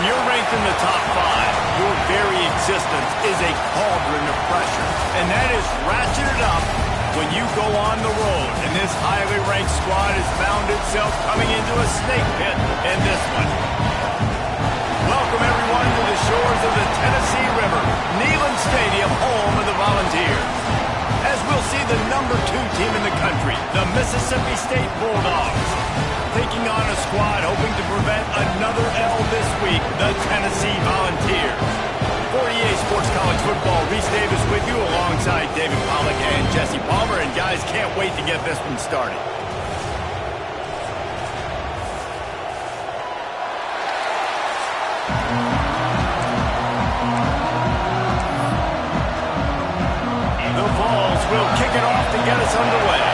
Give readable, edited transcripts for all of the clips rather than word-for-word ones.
you're ranked in the top 5, your very existence is a cauldron of pressure. And that is ratcheted up when you go on the road. And this highly ranked squad has found itself coming into a snake pit in this one. Welcome, everyone, to the shores of the Tennessee River, Neyland Stadium, home of the Volunteers. As we'll see the number 2 team in the country, the Mississippi State Bulldogs, taking on a squad hoping to prevent another L this week, the Tennessee Volunteers. For EA Sports College Football, Reese Davis with you alongside David Pollack and Jesse Palmer. And guys, can't wait to get this one started. The Vols will kick it off to get us underway.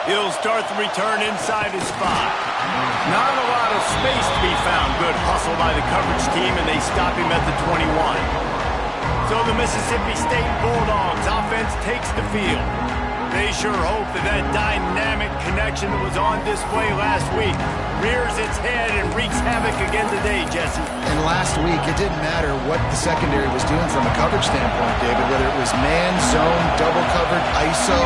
He'll start the return inside his spot. Not a lot of space to be found. Good hustle by the coverage team, and they stop him at the 21. So the Mississippi State Bulldogs offense takes the field. They sure hope that that dynamic connection that was on display last week rears its head and wreaks havoc again today, Jesse. And last week, it didn't matter what the secondary was doing from a coverage standpoint, David, whether it was man, zone, double covered, ISO.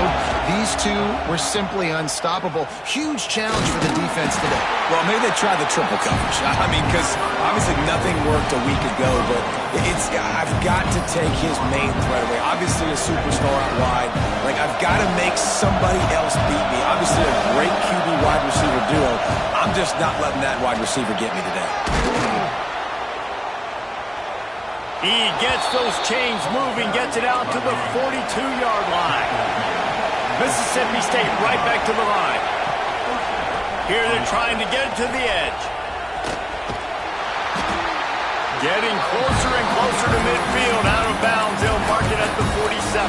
These two were simply unstoppable. Huge challenge for the defense today. Well, maybe they tried the triple coverage. I mean, because obviously nothing worked a week ago, but I've got to take his main threat away. Obviously a superstar out wide. Like, I've got to make somebody else beat me. Obviously a great QB wide receiver duo. I'm just not letting that wide receiver get me today. He gets those chains moving, gets it out to the 42-yard line. Mississippi State right back to the line. Here they're trying to get it to the edge. Getting closer and closer to midfield, out of bounds. They'll mark it at the 47.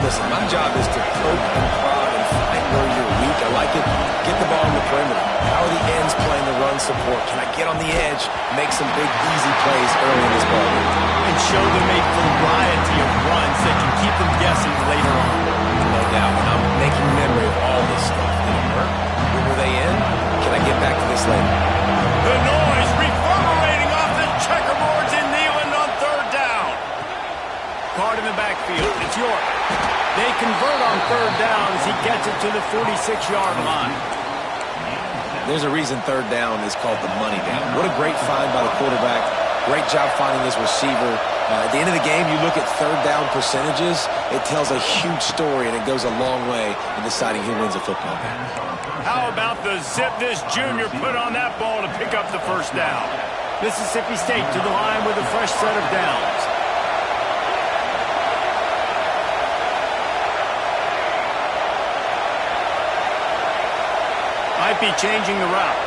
Listen, my job is to poke and prod and find where you're weak. I like it. Get the ball in the perimeter. How are the ends playing the run support? Can I get on the edge, make some big, easy plays early in this ball game? And show them a variety of runs that can keep them guessing later on. No doubt. And I'm making memory of all this stuff. Did it work? Where were they in? Can I get back to this later? The noise reverberating off the checkerboards in Neyland on 3rd down. Caught in the backfield. It's York. They convert on 3rd down as he gets it to the 46-yard line. There's a reason 3rd down is called the money down. What a great find by the quarterback. Great job finding his receiver. At the end of the game, you look at 3rd down percentages. It tells a huge story, and it goes a long way in deciding who wins a football game. How about the zip this junior put on that ball to pick up the 1st down? Mississippi State to the line with a fresh set of downs. Might be changing the route.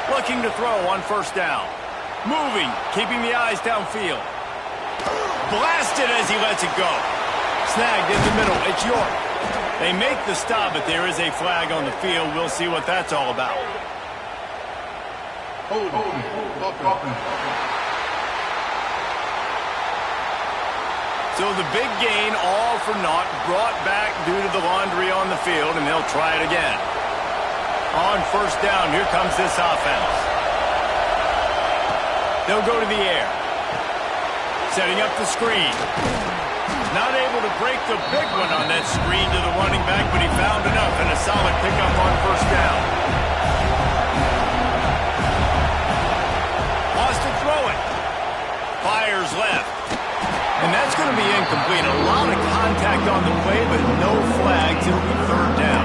Looking to throw on 1st down. Moving, keeping the eyes downfield. Blasted as he lets it go. Snagged in the middle, it's York. They make the stop, but there is a flag on the field. We'll see what that's all about. So the big gain, all for naught, brought back due to the laundry on the field, and they'll try it again. On 1st down, here comes this offense. They'll go to the air. Setting up the screen. Not able to break the big one on that screen to the running back, but he found enough and a solid pickup on 1st down. Wants to throw it. Fires left. And that's going to be incomplete. A lot of contact on the play, but no flags. It'll be 3rd down.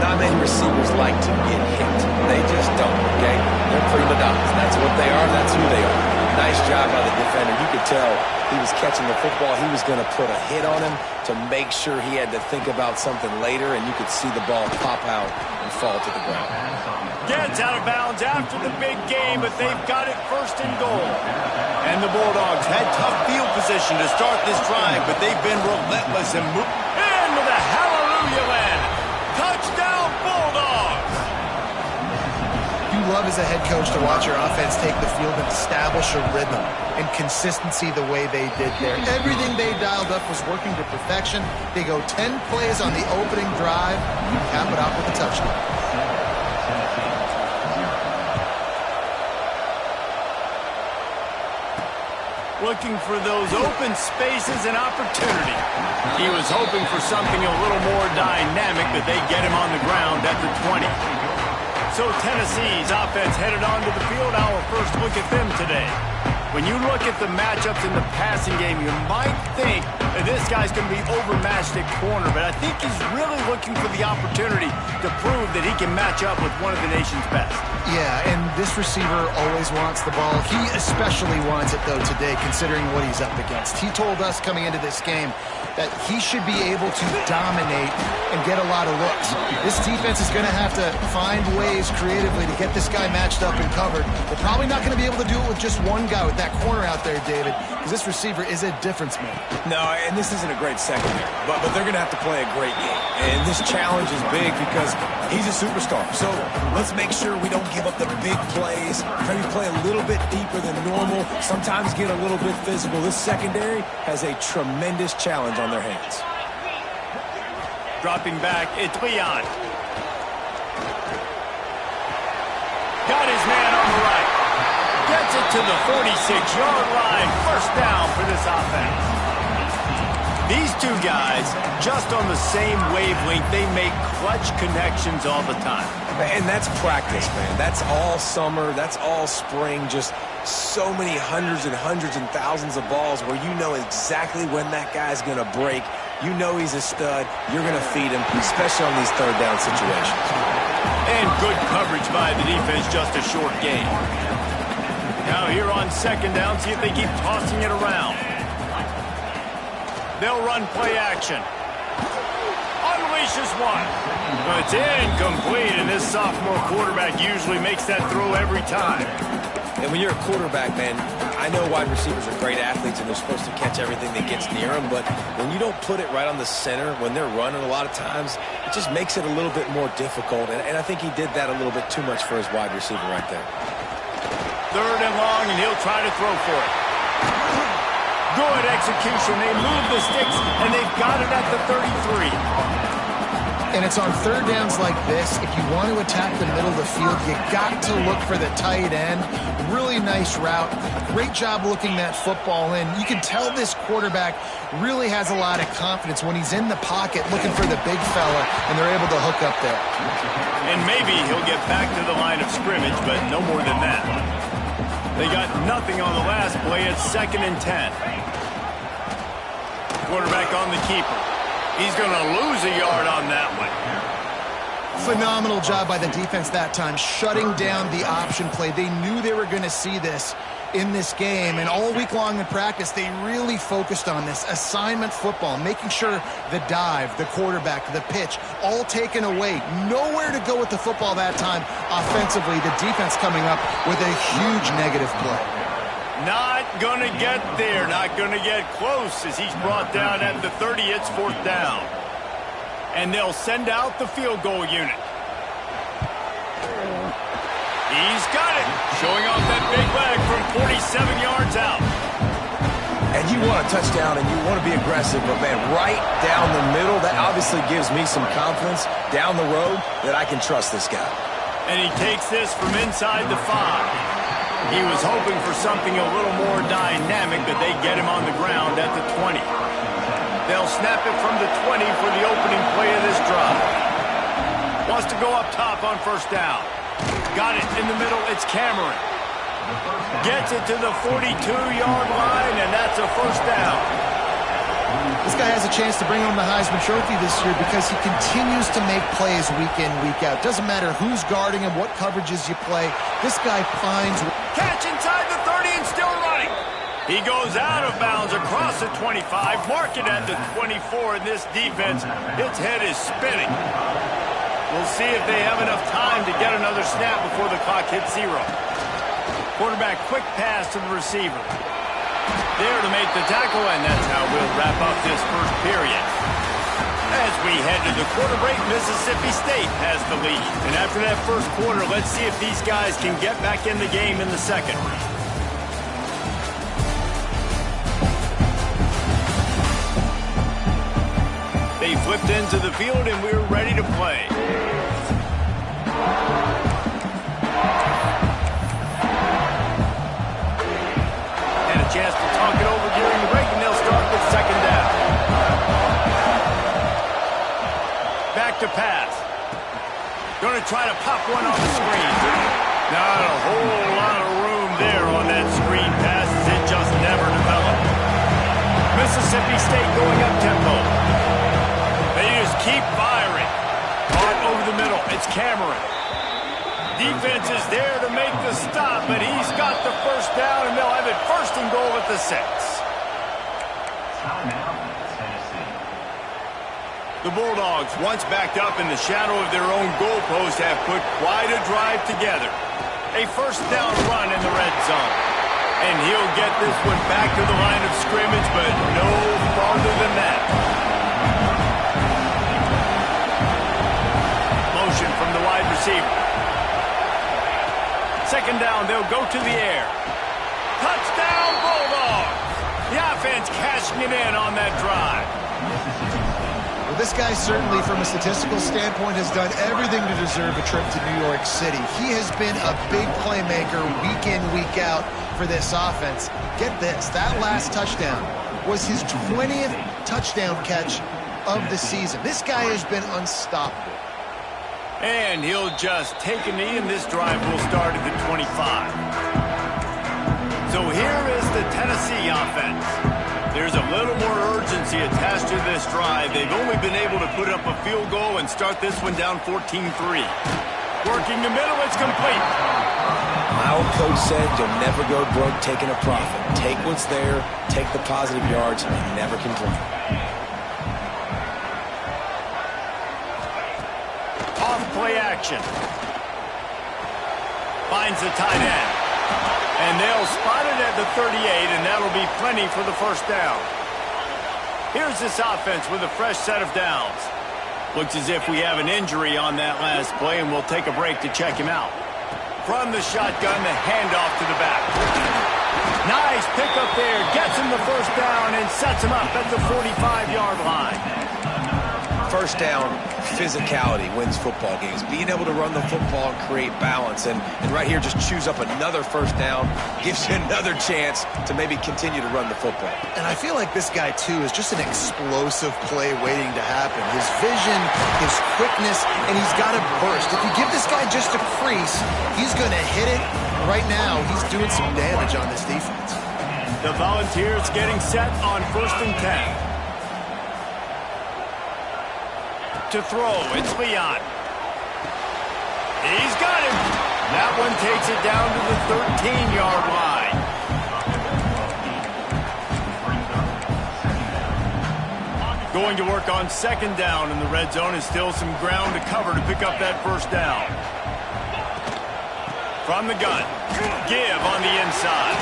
Not many receivers like to get hit. They just don't, okay? They're prima donnas. That's what they are. That's who they are. Nice job by the defender. You could tell he was catching the football. He was going to put a hit on him to make sure he had to think about something later, and you could see the ball pop out and fall to the ground. Gets out of bounds after the big game, but they've got it 1st and goal. And the Bulldogs had tough field position to start this drive, but they've been relentless and moved in with a hallelujah land. Touchdown, Bulldogs! love as a head coach to watch your offense take the field and establish a rhythm and consistency the way they did there. Everything they dialed up was working to perfection. They go 10 plays on the opening drive, cap it off with a touchdown. Looking for those open spaces and opportunity. He was hoping for something a little more dynamic, but they get him on the ground at the 20. So Tennessee's offense headed onto the field. Our first look at them today. When you look at the matchups in the passing game, you might think that this guy's going to be overmatched at corner, but I think he's really looking for the opportunity to prove that he can match up with one of the nation's best. Yeah, and this receiver always wants the ball. He especially wants it, though, today, considering what he's up against. He told us coming into this game that he should be able to dominate and get a lot of looks. This defense is going to have to find ways creatively to get this guy matched up and covered. They're probably not going to be able to do it with just one guy with that corner out there, David, because this receiver is a difference maker. No, and this isn't a great secondary, but they're going to have to play a great game. And this challenge is big because he's a superstar. So let's make sure we don't give up the big plays, maybe play a little bit deeper than normal, sometimes get a little bit physical. This secondary has a tremendous challenge on their hands. Dropping back, it's Leon. Got his man on the right. Gets it to the 46-yard line. First down for this offense. These two guys, just on the same wavelength, they make clutch connections all the time. And that's practice, man. That's all summer. That's all spring. Just so many hundreds and thousands of balls where you know exactly when that guy's going to break. You know he's a stud. You're going to feed him, especially on these third down situations. And good coverage by the defense, just a short gain. Now here on second down, see if they keep tossing it around. They'll run play action. Unleashes one. But it's incomplete, and this sophomore quarterback usually makes that throw every time. And when you're a quarterback, man, I know wide receivers are great athletes and they're supposed to catch everything that gets near them, but when you don't put it right on the center, when they're running a lot of times, it just makes it a little bit more difficult. And I think he did that a little bit too much for his wide receiver right there. Third and long, and he'll try to throw for it. Good execution. They move the sticks, and they've got it at the 33. And it's on third downs like this, if you want to attack the middle of the field, you got to look for the tight end. Really nice route. Great job looking that football in. You can tell this quarterback really has a lot of confidence when he's in the pocket looking for the big fella, and they're able to hook up there. And maybe he'll get back to the line of scrimmage, but no more than that. They got nothing on the last play. It's 2nd and 10. Quarterback on the keeper. He's going to lose a yard on that one. Phenomenal job by the defense that time, shutting down the option play. They knew they were going to see this in this game, and all week long in practice, they really focused on this assignment football, making sure the dive, the quarterback, the pitch, all taken away. Nowhere to go with the football that time offensively. The defense coming up with a huge negative play. Not going to get there, not going to get close as he's brought down at the 30. It's 4th down. And they'll send out the field goal unit. He's got it. Showing off that big leg from 47 yards out. And you want a touchdown and you want to be aggressive, but man, right down the middle, that obviously gives me some confidence down the road that I can trust this guy. And he takes this from inside the 5. He was hoping for something a little more dynamic, but they get him on the ground at the 20. They'll snap it from the 20 for the opening play of this drive. Wants to go up top on first down. Got it in the middle. It's Cameron. Gets it to the 42-yard line, and that's a first down. This guy has a chance to bring home the Heisman Trophy this year because he continues to make plays week in, week out. Doesn't matter who's guarding him, what coverages you play. This guy finds... Catch inside the 30 and still running. He goes out of bounds across the 25, mark it at the 24, and this defense, its head is spinning. We'll see if they have enough time to get another snap before the clock hits 0. Quarterback quick pass to the receiver. There to make the tackle, and that's how we'll wrap up this first period. As we head to the quarter break, Mississippi State has the lead. And after that first quarter, let's see if these guys can get back in the game in the second. They flipped into the field, and we're ready to play. And a chance to talk it over during the break, and they'll start with second down. Back to pass. Going to try to pop one on the screen. Not a whole lot of room there on that screen pass. It just never developed. Mississippi State going up tempo. They just keep firing. Caught over the middle. It's Cameron. Defense is there to make the stop, but he's got the first down, and they'll have it first and goal at the 6. The Bulldogs, once backed up in the shadow of their own goalpost, have put quite a drive together. A first down run in the red zone. And he'll get this one back to the line of scrimmage, but no farther than that. Motion from the wide receiver. Second down, they'll go to the air. Touchdown, Bulldogs! The offense cashing it in on that drive. Well, this guy certainly, from a statistical standpoint, has done everything to deserve a trip to New York City. He has been a big playmaker week in, week out for this offense. Get this, that last touchdown was his 20th touchdown catch of the season. This guy has been unstoppable. And he'll just take a knee, and this drive will start at the 25. So here is the Tennessee offense. There's a little more urgency attached to this drive. They've only been able to put up a field goal and start this one down 14-3. Working the middle, it's complete. My old coach said you'll never go broke taking a profit. Take what's there, take the positive yards, and never complain. Off-play action. Finds the tight end. And they'll spot it at the 38, and that'll be plenty for the first down. Here's this offense with a fresh set of downs. Looks as if we have an injury on that last play, and we'll take a break to check him out. From the shotgun, the handoff to the back. Nice pickup there. Gets him the first down and sets him up at the 45-yard line. First down, physicality wins football games. Being able to run the football and create balance. And right here, just choose up another first down. Gives you another chance to maybe continue to run the football. And I feel like this guy, too, is just an explosive play waiting to happen. His vision, his quickness, and he's got a burst. If you give this guy just a crease, he's going to hit it. Right now, he's doing some damage on this defense. The Volunteers getting set on 1st and 10. To throw, it's Leon. He's got him. That one takes it down to the 13-yard line. Going to work on second down in the red zone, is still some ground to cover to pick up that first down. From the gun, Give on the inside.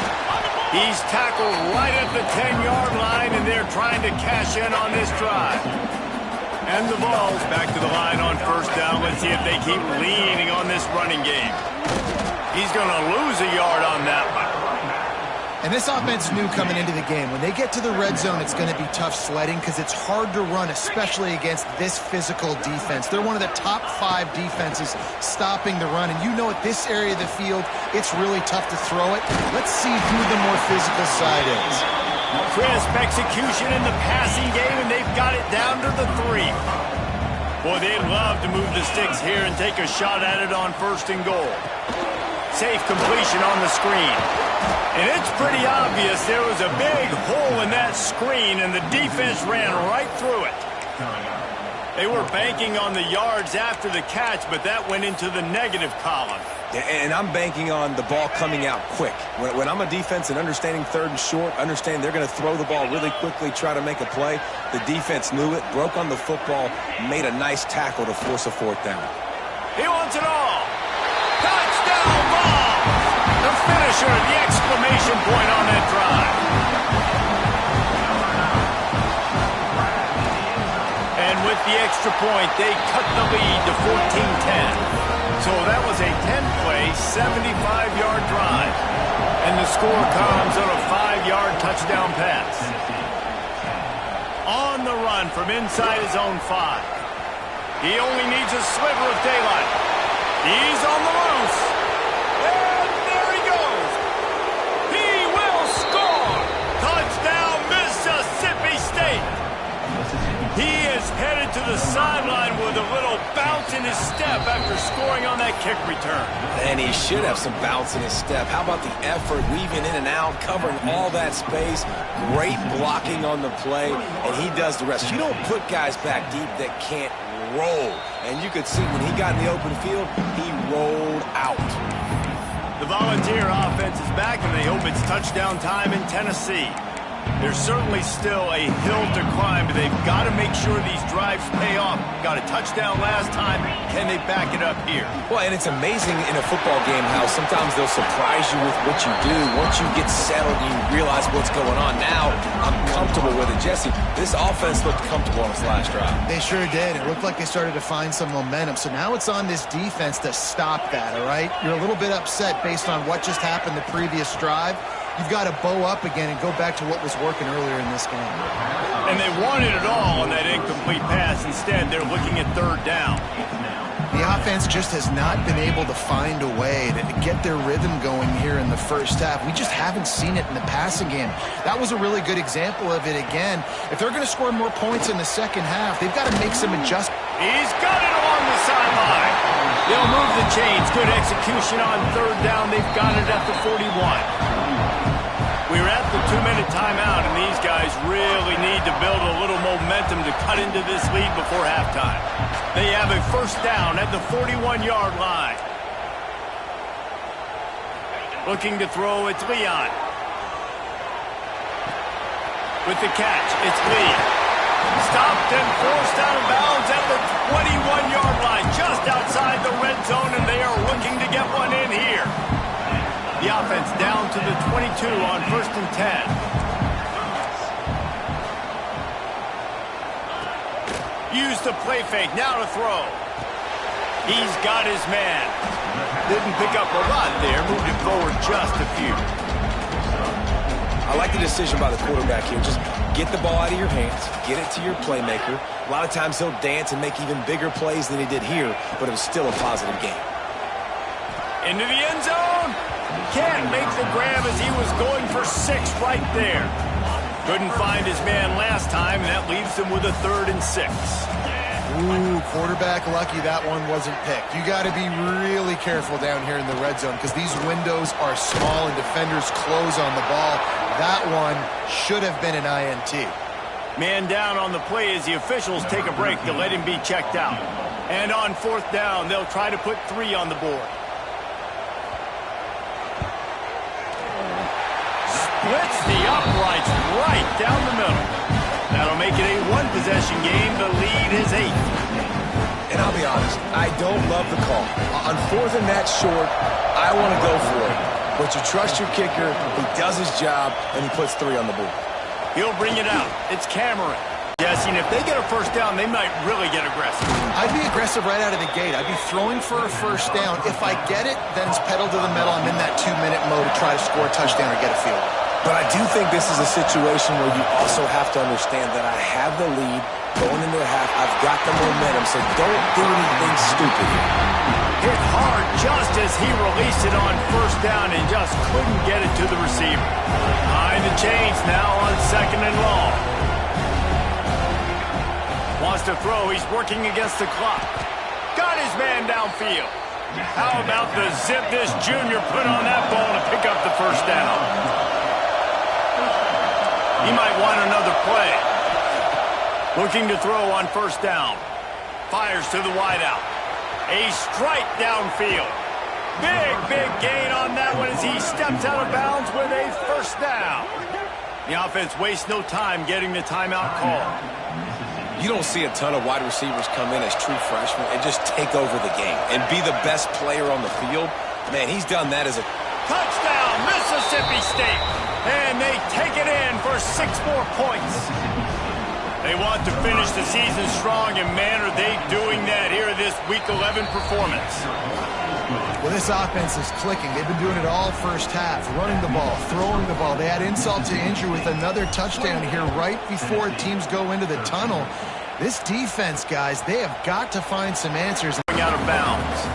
He's tackled right at the 10-yard line, and they're trying to cash in on this drive. And the ball's back to the line on first down. Let's see if they keep leaning on this running game. He's going to lose a yard on that one. And this offense knew coming into the game, when they get to the red zone, it's going to be tough sledding because it's hard to run, especially against this physical defense. They're one of the top 5 defenses stopping the run. And you know at this area of the field, it's really tough to throw it. Let's see who the more physical side is. Crisp execution in the passing game, and they've got it down to the 3. Boy, they'd love to move the sticks here and take a shot at it on 1st and goal. Safe completion on the screen. And it's pretty obvious there was a big hole in that screen, and the defense ran right through it. They were banking on the yards after the catch, but that went into the negative column. And I'm banking on the ball coming out quick. When I'm a defense and understanding 3rd and short, understand they're going to throw the ball really quickly, try to make a play. The defense knew it, broke on the football, made a nice tackle to force a 4th down. He wants it all. Touchdown ball. The finisher, the exclamation point on that drive. And with the extra point, they cut the lead to 14-10. So that was a 10-play, 75-yard drive. And the score comes on a 5-yard touchdown pass. On the run from inside his own 5. He only needs a sliver of daylight. He's on the loose. And there he goes. He will score. Touchdown, Mississippi State. He is headed to the sideline with a little bounce in his step after scoring on that kick return. And he should have some bounce in his step. How about the effort, weaving in and out, covering all that space, great blocking on the play, and he does the rest. You don't put guys back deep that can't roll. And you could see when he got in the open field, he rolled out. The Volunteer offense is back, and they hope it's touchdown time in Tennessee. There's certainly still a hill to climb, but they've got to make sure these drives pay off. Got a touchdown last time. Can they back it up here? Well, and it's amazing in a football game how sometimes they'll surprise you with what you do. Once you get settled and you realize what's going on, now I'm comfortable with it. Jesse, this offense looked comfortable on its last drive. They sure did. It looked like they started to find some momentum. So now it's on this defense to stop that, all right? You're a little bit upset based on what just happened the previous drive. You've got to bow up again and go back to what was working earlier in this game. And they wanted it all on that incomplete pass. Instead, they're looking at third down. The offense just has not been able to find a way to get their rhythm going here in the first half. We just haven't seen it in the passing game. That was a really good example of it again. If they're going to score more points in the second half, they've got to make some adjustments. He's got it along the sideline. They'll move the chains. Good execution on third down. They've got it at the 41. We're at the 2-minute timeout, and these guys really need to build a little momentum to cut into this lead before halftime. They have a first down at the 41-yard line. Looking to throw, it's Leon. With the catch, it's Lee. Stopped and forced out of bounds at the 21-yard line, just outside the red zone, and they are looking to get one in here. The offense down to the 22 on 1st and 10. Use the play fake, now to throw. He's got his man. Didn't pick up a lot there, moved it forward just a few. I like the decision by the quarterback here. Just get the ball out of your hands, get it to your playmaker. A lot of times he'll dance and make even bigger plays than he did here, but it was still a positive game. Into the end zone. Can't make the grab as he was going for 6 right there. Couldn't find his man last time, and that leaves him with a 3rd and 6. Ooh, quarterback lucky that one wasn't picked. You got to be really careful down here in the red zone because these windows are small and defenders close on the ball. That one should have been an INT. Man down on the play as the officials take a break to let him be checked out. And on 4th down, they'll try to put 3 on the board. Splits the uprights right down the middle. That'll make it a 1-possession game. The lead is 8. And I'll be honest, I don't love the call. On 4th and that short, I want to go for it. But you trust your kicker, he does his job, and he puts 3 on the board. He'll bring it out. It's Cameron. Jesse, and if they get a first down, they might really get aggressive. I'd be aggressive right out of the gate. I'd be throwing for a first down. If I get it, then it's pedal to the metal. I'm in that 2-minute mode to try to score a touchdown or get a field. But I do think this is a situation where you also have to understand that I have the lead going into the half. I've got the momentum, so don't do anything stupid. Hit hard just as he released it on first down and just couldn't get it to the receiver. Behind the chains now on 2nd and long. Wants to throw. He's working against the clock. Got his man downfield. How about the zip this junior put on that ball to pick up the first down? He might want another play. Looking to throw on first down. Fires to the wideout. A strike downfield. Big gain on that one as he steps out of bounds with a first down. The offense wastes no time getting the timeout call. You don't see a ton of wide receivers come in as true freshmen and just take over the game and be the best player on the field. Man, he's done that as a touchdown, Mississippi State. And they take it in for 6 more points. They want to finish the season strong, and man, are they doing that here in this Week 11 performance. Well, this offense is clicking. They've been doing it all first half, running the ball, throwing the ball. They add insult to injury with another touchdown here right before teams go into the tunnel. This defense, guys, they have got to find some answers. Out of bounds.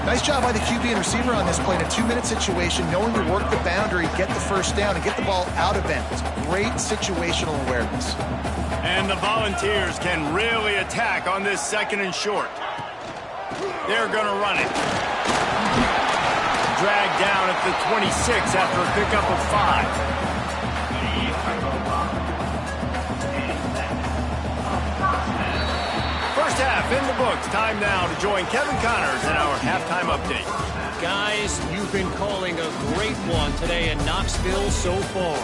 Nice job by the QB and receiver on this play in a 2-minute situation, knowing to work the boundary, get the first down, and get the ball out of bounds. Great situational awareness. And the Volunteers can really attack on this 2nd and short. They're going to run it. Dragged down at the 26 after a pickup of 5. First half in the books. Time now to join Kevin Connors in our halftime update. Guys, you've been calling a great one today in Knoxville so far.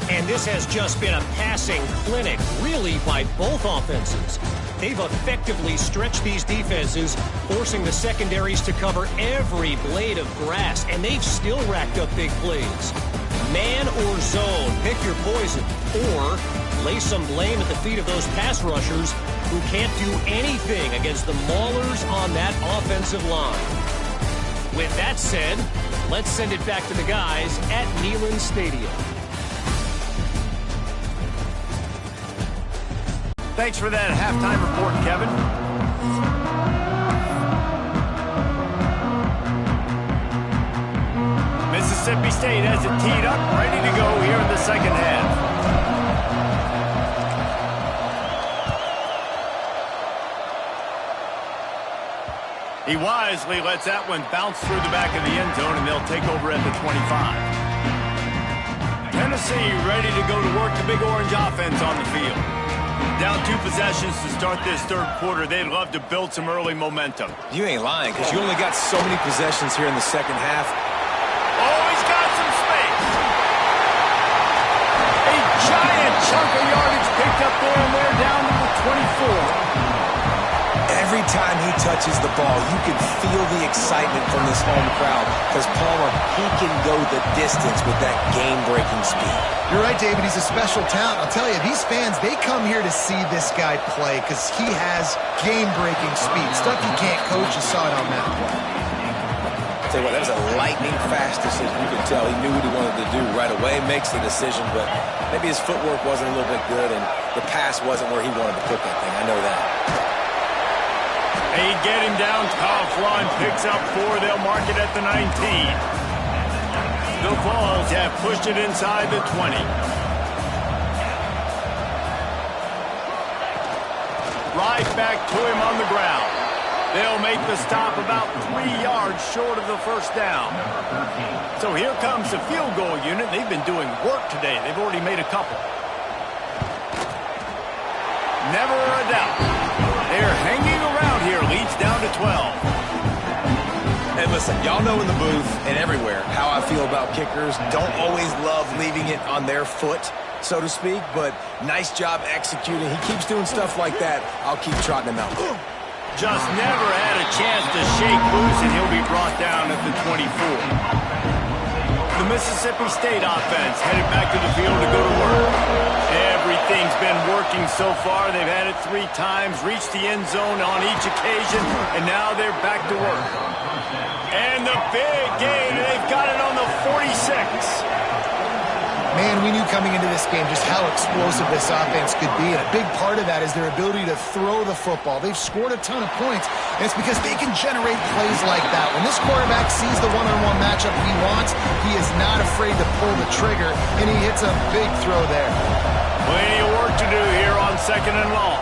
And this has just been a passing clinic, really, by both offenses. They've effectively stretched these defenses, forcing the secondaries to cover every blade of grass, and they've still racked up big plays. Man or zone, pick your poison, or lay some blame at the feet of those pass rushers who can't do anything against the maulers on that offensive line. With that said, let's send it back to the guys at Neyland Stadium. Thanks for that halftime report, Kevin. Mississippi State has it teed up, ready to go here in the 2nd half. He wisely lets that one bounce through the back of the end zone, and they'll take over at the 25. Tennessee ready to go to work the Big Orange offense on the field. Down 2 possessions to start this 3rd quarter. They'd love to build some early momentum. You ain't lying, because you only got so many possessions here in the 2nd half. Oh, he's got some space. A giant chunk of yardage picked up there, and they're down to the 24. Every time he touches the ball, you can feel the excitement from this home crowd, because Palmer, he can go the distance with that game-breaking speed. You're right, David. He's a special talent. I'll tell you, these fans, they come here to see this guy play because he has game-breaking speed. Stuff you can't coach. You saw it on that play. I'll tell you what, that was a lightning-fast decision. You could tell he knew what he wanted to do right away, makes the decision, but maybe his footwork wasn't a little bit good, and the pass wasn't where he wanted to put that thing. I know that. They get him down. Coughlin picks up 4. They'll mark it at the 19. The Vols have pushed it inside the 20. Right back to him on the ground. They'll make the stop about 3 yards short of the first down. So here comes the field goal unit. They've been doing work today. They've already made a couple. Never a doubt. They're hanging around here. Leads down to 12. And listen, y'all know in the booth and everywhere how I feel about kickers. Don't always love leaving it on their foot, so to speak, but nice job executing. He keeps doing stuff like that. I'll keep trotting him out. Just never had a chance to shake loose, and he'll be brought down at the 24. The Mississippi State offense headed back to the field to go to work. Everything's been working so far. They've had it 3 times, reached the end zone on each occasion, and now they're back to work. And the big gain, they've got it on the 46. Man, we knew coming into this game just how explosive this offense could be, and a big part of that is their ability to throw the football. They've scored a ton of points, and it's because they can generate plays like that. When this quarterback sees the one-on-one matchup he wants, he is not afraid to pull the trigger, and he hits a big throw there. Plenty of work to do here on 2nd and long.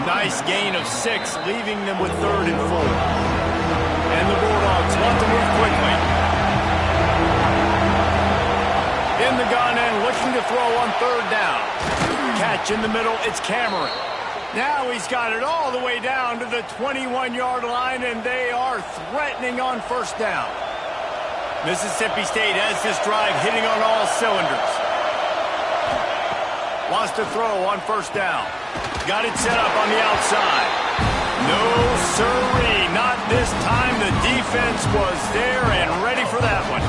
Nice gain of 6, leaving them with 3rd and 4. And the Bulldogs want to move quickly. In the gun and looking to throw on 3rd down. Catch in the middle, it's Cameron. Now he's got it all the way down to the 21-yard line, and they are threatening on 1st down. Mississippi State has this drive hitting on all cylinders. Wants to throw on 1st down. Got it set up on the outside. No sirree, not this time. The defense was there and ready for that one.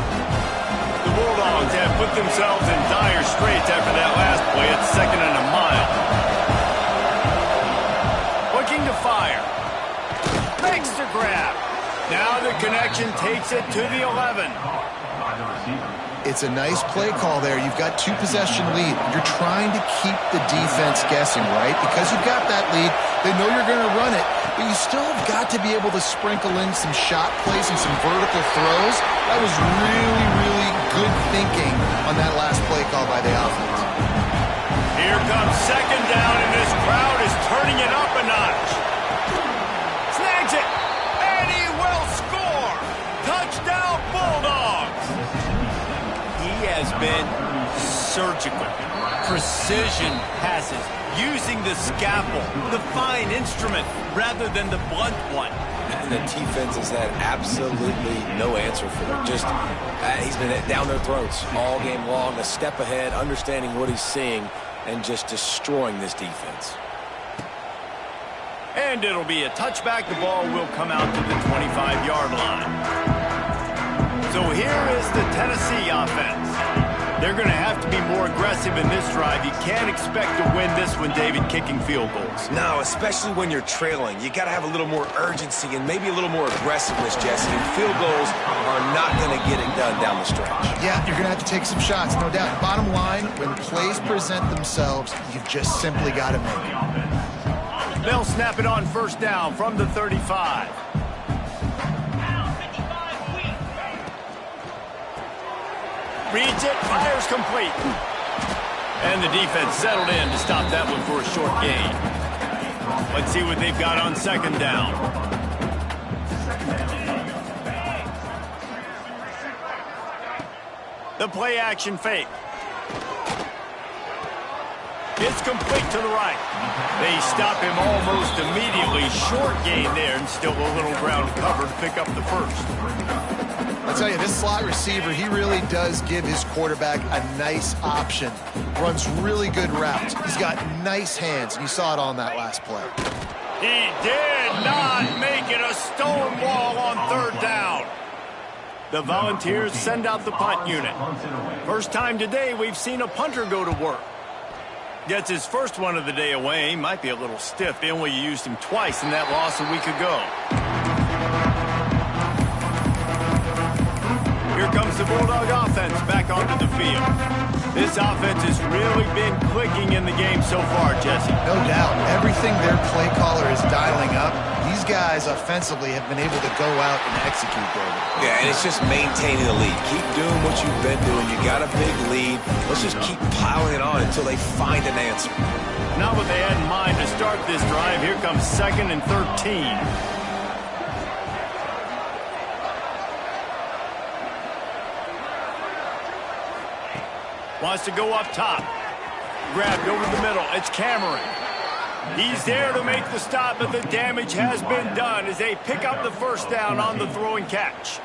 The Bulldogs have put themselves in dire straits after that last play at 2nd and a mile. Looking to fire. Makes the grab. Now the connection takes it to the 11. It's a nice play call there. You've got 2-possession lead. You're trying to keep the defense guessing, right? Because you've got that lead, they know you're going to run it, but you still have got to be able to sprinkle in some shot plays and some vertical throws. That was really, really good thinking on that last play call by the offense. Here comes 2nd down, and this crowd is turning it up a notch. Snags it, and he will score. Touchdown, Bulldogs. He has been surgical. Precision passes, using the scalpel, the fine instrument, rather than the blunt one. And the defense has had absolutely no answer for it. Just, he's been down their throats all game long, a step ahead, understanding what he's seeing, and just destroying this defense. And it'll be a touchback. The ball will come out to the 25-yard line. So here is the Tennessee offense. They're going to have to be more aggressive in this drive. You can't expect to win this one, David, kicking field goals. No, especially when you're trailing. You got to have a little more urgency and maybe a little more aggressiveness, Jesse. And field goals are not going to get it done down the stretch. Yeah, you're going to have to take some shots, no doubt. Bottom line, when plays present themselves, you've just simply got to make it. They'll snap it on 1st down from the 35. Reads it, fires complete. And the defense settled in to stop that one for a short gain. Let's see what they've got on 2nd down. The play action fake. It's complete to the right. They stop him almost immediately. Short gain there, and still a little ground covered to pick up the first. I'll tell you, this slot receiver, he really does give his quarterback a nice option. Runs really good routes. He's got nice hands, and you saw it on that last play. He did not make it a stone wall on 3rd down. The Volunteers send out the punt unit. First time today we've seen a punter go to work. Gets his first one of the day away. Might be a little stiff. They only used him twice in that loss a week ago. Here comes the Bulldog offense back onto the field. This offense has really been clicking in the game so far, Jesse. No doubt. Everything their play caller is dialing up, these guys offensively have been able to go out and execute, David. Yeah, and it's just maintaining the lead. Keep doing what you've been doing. You got a big lead. Let's just keep piling it on until they find an answer. Not what they had in mind to start this drive. Here comes 2nd and 13. Wants to go up top. Grabbed over the middle. It's Cameron. He's there to make the stop, but the damage has been done as they pick up the 1st down on the throw and catch.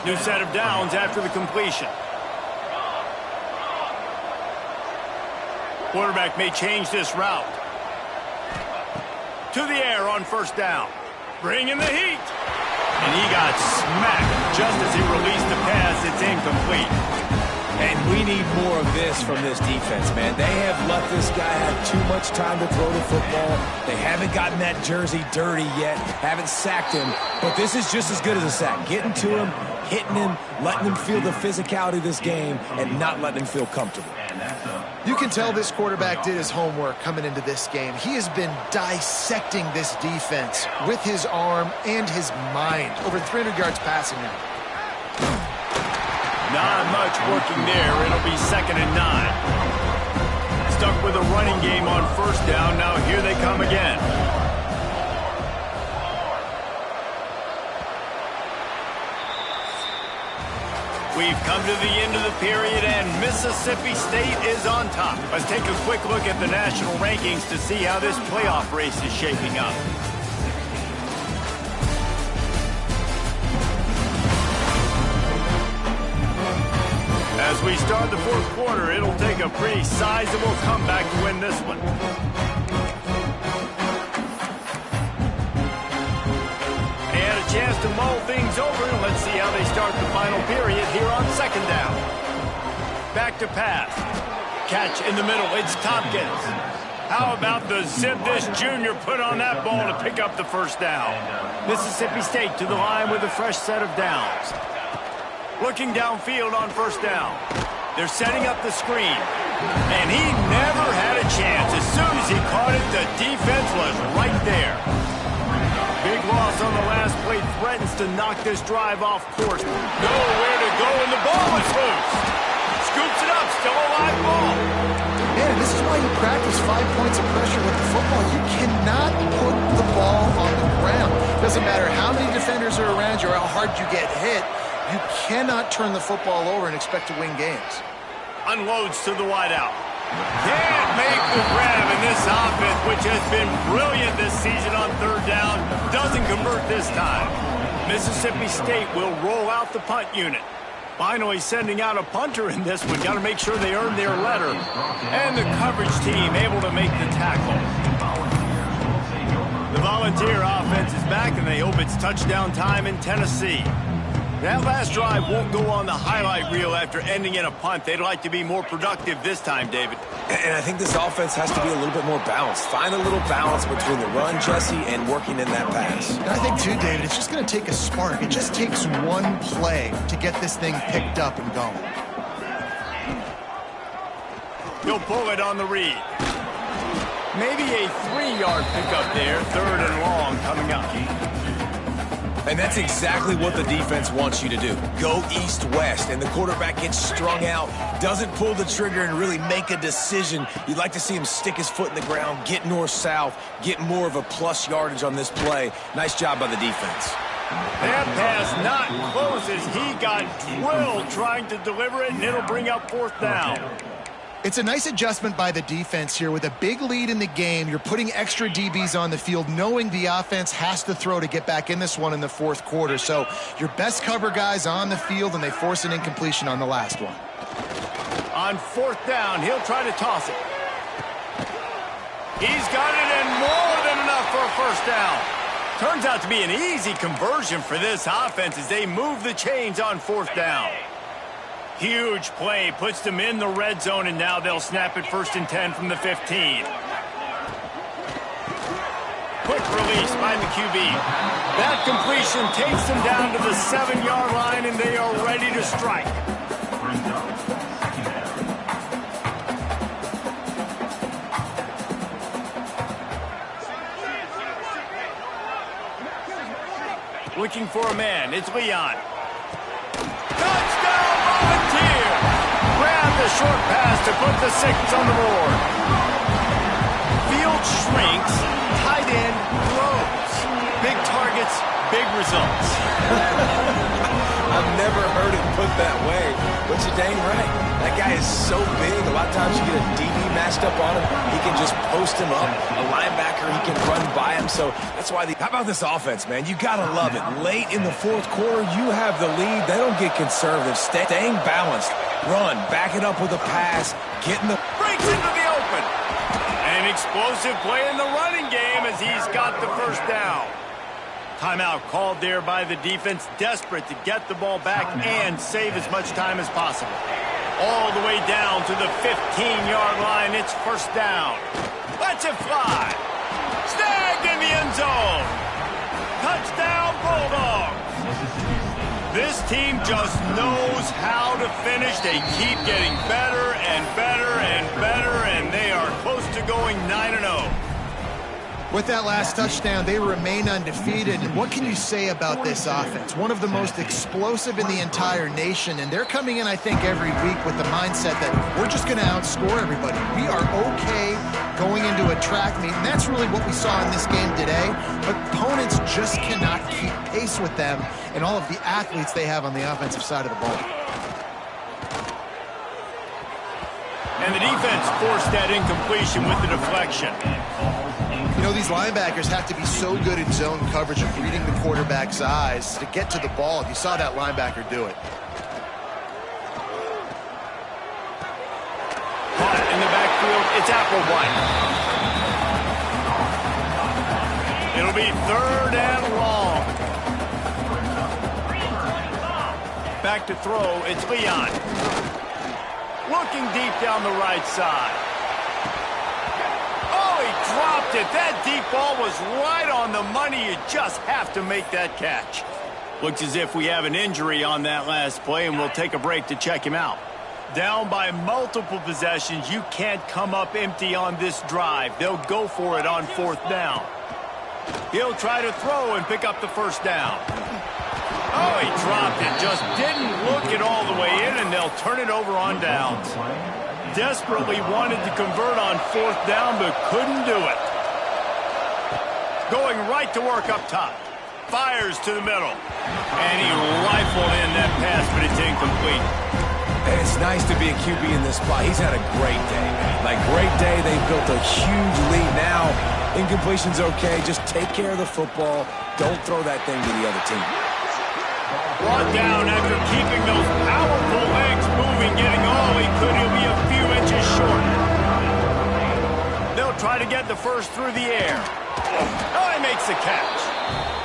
New set of downs after the completion. Quarterback may change this route. To the air on 1st down. Bringing the heat. And he got smacked just as he released the pass. It's incomplete. And we need more of this from this defense, man. They have let this guy have too much time to throw the football. They haven't gotten that jersey dirty yet, haven't sacked him. But this is just as good as a sack. Getting to him, hitting him, letting him feel the physicality of this game, and not letting him feel comfortable. You can tell this quarterback did his homework coming into this game. He has been dissecting this defense with his arm and his mind. Over 300 yards passing now. Not much working there. It'll be 2nd and 9. Stuck with a running game on 1st down. Now here they come again. We've come to the end of the period, and Mississippi State is on top. Let's take a quick look at the national rankings to see how this playoff race is shaping up. As we start the 4th quarter, it'll take a pretty sizable comeback to win this one. They had a chance to mull things over, and let's see how they start the final period here on second down. Back to pass. Catch in the middle. It's Tompkins. How about the zip this junior put on that ball to pick up the first down? Mississippi State to the line with a fresh set of downs. Looking downfield on first down. They're setting up the screen. And he never had a chance. As soon as he caught it, the defense was right there. Big loss on the last play threatens to knock this drive off course. Nowhere to go, and the ball is loose. Scoops it up, still a live ball. Man, this is why you practice 5 points of pressure with the football. You cannot put the ball on the ground. Doesn't matter how many defenders are around you or how hard you get hit. You cannot turn the football over and expect to win games. Unloads to the wideout. Can't make the grab, and this offense, which has been brilliant this season on third down, doesn't convert this time. Mississippi State will roll out the punt unit. Finally sending out a punter in this one. Got to make sure they earn their letter. And the coverage team able to make the tackle. The Volunteer offense is back, and they hope it's touchdown time in Tennessee. That last drive won't go on the highlight reel after ending in a punt. They'd like to be more productive this time, David. And I think this offense has to be a little bit more balanced. Find a little balance between the run, Jesse, and working in that pass. And I think, too, David, it's just going to take a spark. It just takes one play to get this thing picked up and going. He'll pull it on the read. Maybe a 3-yard pickup there. Third and long coming up. And that's exactly what the defense wants you to do. Go east-west, and the quarterback gets strung out, doesn't pull the trigger and really make a decision. You'd like to see him stick his foot in the ground, get north-south, get more of a plus yardage on this play. Nice job by the defense. That pass not close as he got drilled trying to deliver it, and it'll bring up fourth down. It's a nice adjustment by the defense here. With a big lead in the game, you're putting extra DBs on the field, knowing the offense has to throw to get back in this one in the fourth quarter. So your best cover guys on the field, and they force an incompletion on the last one. On fourth down, he'll try to toss it. He's got it, and more than enough for a first down. Turns out to be an easy conversion for this offense as they move the chains on fourth down. Huge play, puts them in the red zone, and now they'll snap it 1st and 10 from the 15. Quick release by the QB. That completion takes them down to the 7-yard line, and they are ready to strike. Looking for a man, it's Leon. Touchdown, Volunteer! Grab the short pass to put the 6 on the board. Field shrinks, tight end grows. Big targets, big results. I've never heard it put that way, but you're dang right. That guy is so big. A lot of times you get a DB matched up on him. He can just post him up. A linebacker, he can run by him. So that's why how about this offense, man? You got to love it. Late in the fourth quarter, you have the lead. They don't get conservative. Staying balanced. Run. Back it up with a pass. Getting the... Breaks into the open. An explosive play in the running game as he's got the first down. Timeout called there by the defense, desperate to get the ball back and save as much time as possible. All the way down to the 15-yard line. It's first down. Lets it fly. Snagged in the end zone. Touchdown, Bulldogs. This team just knows how to finish. They keep getting better and better and better, and they are close to going 9-0. With that last touchdown, they remain undefeated. And what can you say about this offense? One of the most explosive in the entire nation. And they're coming in, I think, every week with the mindset that we're just going to outscore everybody. We are okay going into a track meet. And that's really what we saw in this game today. But opponents just cannot keep pace with them and all of the athletes they have on the offensive side of the ball. And the defense forced that incompletion with the deflection. You know, these linebackers have to be so good in zone coverage of reading the quarterback's eyes to get to the ball. You saw that linebacker do it. Caught in the backfield, it's Applewhite. It'll be 3rd and long. Back to throw, it's Leon. Looking deep down the right side. Oh, he dropped it. That deep ball was right on the money. You just have to make that catch. Looks as if we have an injury on that last play, and we'll take a break to check him out. Down by multiple possessions, you can't come up empty on this drive. They'll go for it on 4th down. He'll try to throw and pick up the first down. Oh, he dropped it. Just didn't look it all the way in, and they'll turn it over on downs. Desperately wanted to convert on 4th down, but couldn't do it. Going right to work up top. Fires to the middle. And he rifled in that pass, but it's incomplete. It's nice to be a QB in this spot. He's had a great day, man. Like, great day. They've built a huge lead now. Incompletion's okay. Just take care of the football. Don't throw that thing to the other team. Brought down after keeping those powerful legs moving, getting all he could. He'll be a few inches short. They'll try to get the first through the air. Oh, he makes the catch.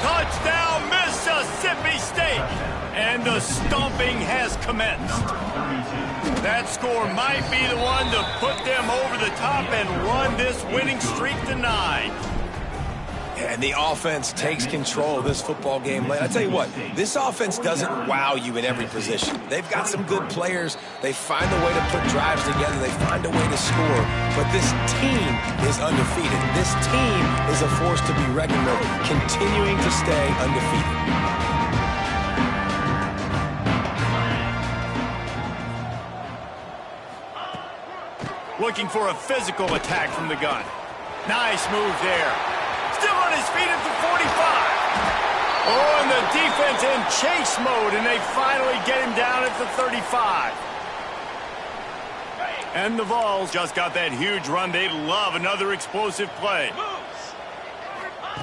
Touchdown, Mississippi State. And the stomping has commenced. That score might be the one to put them over the top and run this winning streak to 9. And the offense takes control of this football game late. I tell you what, this offense doesn't wow you in every position. They've got some good players. They find a way to put drives together. They find a way to score. But this team is undefeated. This team is a force to be reckoned with, continuing to stay undefeated. Looking for a physical attack from the gun. Nice move there. Still on his feet at the 45. Oh, and the defense in chase mode, and they finally get him down at the 35. And the Vols just got that huge run. They love another explosive play.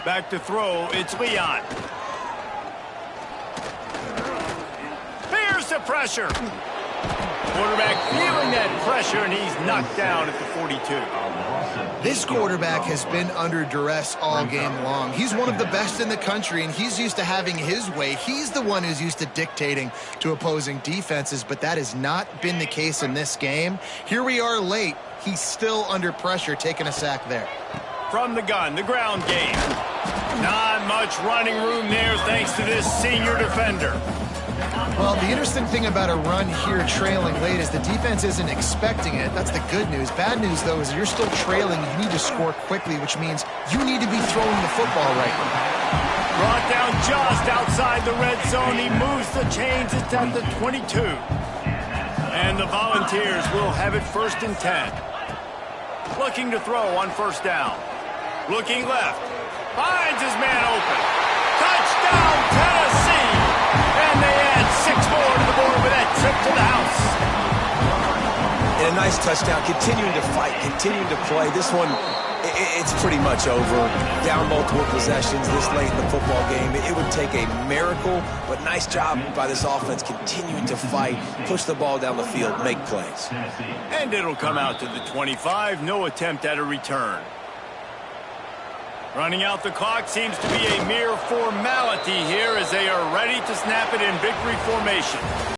Back to throw, it's Leon. Here's the pressure. Quarterback feeling that pressure, and he's knocked down at the 42. This quarterback has been under duress all game long. He's one of the best in the country, and he's used to having his way. He's the one who's used to dictating to opposing defenses, but that has not been the case in this game. Here we are late. He's still under pressure, taking a sack there. From the gun, the ground game. Not much running room there thanks to this senior defender. Well, the interesting thing about a run here trailing late is the defense isn't expecting it. That's the good news. Bad news, though, is you're still trailing. You need to score quickly, which means you need to be throwing the football right now. Brought down just outside the red zone. He moves the chains. It's at the 22. And the Volunteers will have it 1st and 10. Looking to throw on 1st down. Looking left. Finds his man open. Touchdown, Tennessee! And they add 6 more to the board with that trip to the house. And a nice touchdown, continuing to fight, continuing to play. This one, it's pretty much over. Down multiple possessions this late in the football game. It would take a miracle, but nice job by this offense continuing to fight, push the ball down the field, make plays. And it'll come out to the 25. No attempt at a return. Running out the clock seems to be a mere formality here as they are ready to snap it in victory formation.